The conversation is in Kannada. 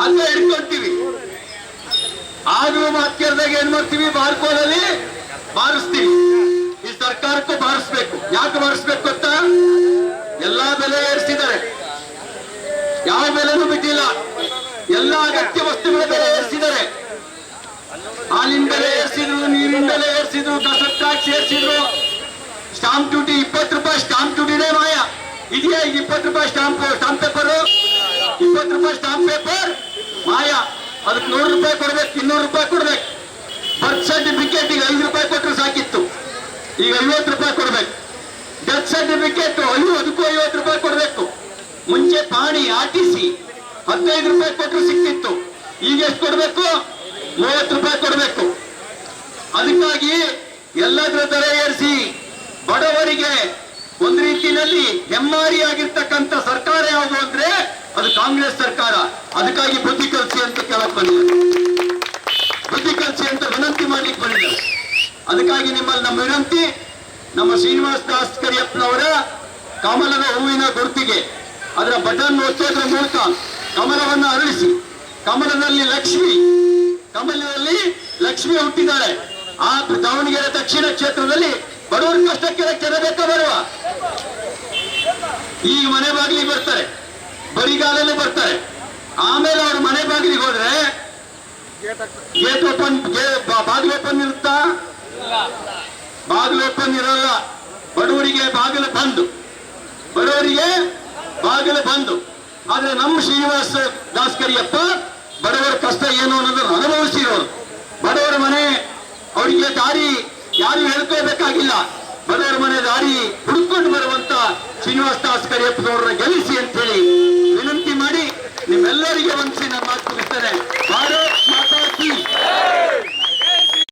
ಅಲ್ಲೇ ಹಿಡ್ಕೊಳ್ತೀವಿ. ಆದ್ರೂ ಮಾತು ಕೇಳಿದಾಗ ಏನ್ ಮಾಡ್ತೀವಿ, ಬಾರ್ಕೋಲಲ್ಲಿ ಬಾರಿಸ್ತೀವಿ. ಈ ಸರ್ಕಾರಕ್ಕೂ ಬಾರಿಸ್ಬೇಕು. ಯಾಕೆ ಬಾರಿಸ್ಬೇಕು ಗೊತ್ತಾ? ಎಲ್ಲಾ ಬೆಲೆ ಏರಿಸಿದ್ದಾರೆ, ಯಾವ ಬೆಲೆನೂ ಬಿಟ್ಟಿಲ್ಲ. ಎಲ್ಲಾ ಅಗತ್ಯ ವಸ್ತುಗಳ ಬೆಲೆ ಏರಿಸಿದ್ದಾರೆ. ಹಾಲಿನ ಬೆಲೆ ಏರಿಸಿದ್ರು, ನೀರಿನ ಬೆಲೆ ಏರಿಸಿದ್ರು, ಕಸದ ಟ್ಯಾಕ್ಸ್ ಏರಿಸಿದ್ರು. ಸ್ಟಾಂಪ್ ಡ್ಯೂಟಿ 20 ರೂಪಾಯಿ ಸ್ಟಾಂಪ್ ಡ್ಯೂಟಿನೇ ಮಾಯ. ಇದೆಯಾ 20 ರೂಪಾಯಿ ಸ್ಟಾಂಪ್ ಪೇಪರ್? 20 ರೂಪಾಯಿ ಸ್ಟಾಂಪ್ ಪೇಪರ್ ಮಾಯ. ಅದಕ್ಕೆ 100 ರೂಪಾಯಿ ಕೊಡ್ಬೇಕು, 200 ರೂಪಾಯಿ ಕೊಡ್ಬೇಕು. ಬರ್ತ್ ಸರ್ಟಿಫಿಕೇಟ್ ಈಗ 5 ರೂಪಾಯಿ ಕೊಟ್ಟರು ಸಾಕಿತ್ತು, ಈಗ 50 ರೂಪಾಯಿ ಕೊಡ್ಬೇಕು. ಡೆತ್ ಸರ್ಟಿಫಿಕೇಟ್ ಅದಕ್ಕೂ 50 ರೂಪಾಯಿ ಕೊಡ್ಬೇಕು. ಮುಂಚೆ ಪಾಣಿ RTC 15 ರೂಪಾಯಿ ಕೊಟ್ಟರು ಸಿಕ್ತಿತ್ತು, ಈಗ ಎಷ್ಟು ಕೊಡ್ಬೇಕು? 30 ರೂಪಾಯಿ ಕೊಡ್ಬೇಕು. ಅದಕ್ಕಾಗಿ ಎಲ್ಲದರ ದರ ಏರಿಸಿ ಬಡವರಿಗೆ ಒಂದು ರೀತಿಯಲ್ಲಿ ಹೆಮ್ಮಾರಿಯಾಗಿರ್ತಕ್ಕಂಥ ಸರ್ಕಾರ ಯಾವುದು ಅಂದ್ರೆ ಅದು ಕಾಂಗ್ರೆಸ್ ಸರ್ಕಾರ. ಅದಕ್ಕಾಗಿ ಬುದ್ಧಿ ಕಲಿಸಿ ಅಂತ ಕೇಳಕ್ ಬಂದಿದೆ, ಬುದ್ಧಿ ಕಲಿಸಿ ಅಂತ ವಿನಂತಿ ಮಾಡ್ಲಿಕ್ಕೆ ಬಂದಿದೆ. ಅದಕ್ಕಾಗಿ ನಿಮ್ಮಲ್ಲಿ ನಮ್ಮ ವಿನಂತಿ, ನಮ್ಮ ಶ್ರೀನಿವಾಸ ದಾಸ್ ಕರಿಯಪ್ಪನವರ ಕಮಲದ ಹೂವಿನ ಗುರುತಿಗೆ ಅದರ ಬಟನ್ ಒತ್ತೋದ್ರ ಮೂಲಕ ಕಮಲವನ್ನು ಅರಳಿಸಿ, ಕಮಲದಲ್ಲಿ ಲಕ್ಷ್ಮಿ ಹುಟ್ಟಿದ್ದಾಳೆ. ಆ ದಾವಣಗೆರೆ ದಕ್ಷಿಣ ಕ್ಷೇತ್ರದಲ್ಲಿ ಬಡವರ ಕಷ್ಟಕ್ಕೆ ಕೆರಬೇಕಾ ಬರುವ ಈಗ ಮನೆ ಬಾಗಿಲಿಗೆ ಬರ್ತಾರೆ, ಬರಿಗಾಲಲ್ಲಿ ಬರ್ತಾರೆ. ಆಮೇಲೆ ಅವ್ರ ಮನೆ ಬಾಗಿಲಿಗೆ ಹೋದ್ರೆ ಗೇಟ್ ಓಪನ್, ಬಾಗಿಲು ಓಪನ್ ಇರುತ್ತಾ? ಬಾಗಿಲು ಓಪನ್ ಇರಲ್ಲ. ಬಡವರಿಗೆ ಬಾಗಿಲು ಬಂದು. ಆದ್ರೆ ನಮ್ಮ ಶ್ರೀನಿವಾಸ ದಾಸ್ ಕರಿಯಪ್ಪ ಬಡವರ ಕಷ್ಟ ಏನು ಅನ್ನೋದನ್ನು ಅನುಭವಿಸಿರೋರು. ಬಡವರ ಮನೆ ಅವರಿಗೆ ದಾರಿ ಯಾರು ಹೇಳ್ಕೋಬೇಕಾಗಿಲ್ಲ. ಬಡವರ ಮನೆ ದಾರಿ ಹುಡುಕೊಂಡು ಬರುವಂತ ಶ್ರೀನಿವಾಸ ದಾಸ್ ಕರಿಯಪ್ಪನವ್ರನ್ನ ಗೆಲ್ಲಿಸಿ ಅಂತ ಹೇಳಿ ವಿನಂತಿ ಮಾಡಿ ನಿಮ್ಮೆಲ್ಲರಿಗೆ ವಂದಿಸಿ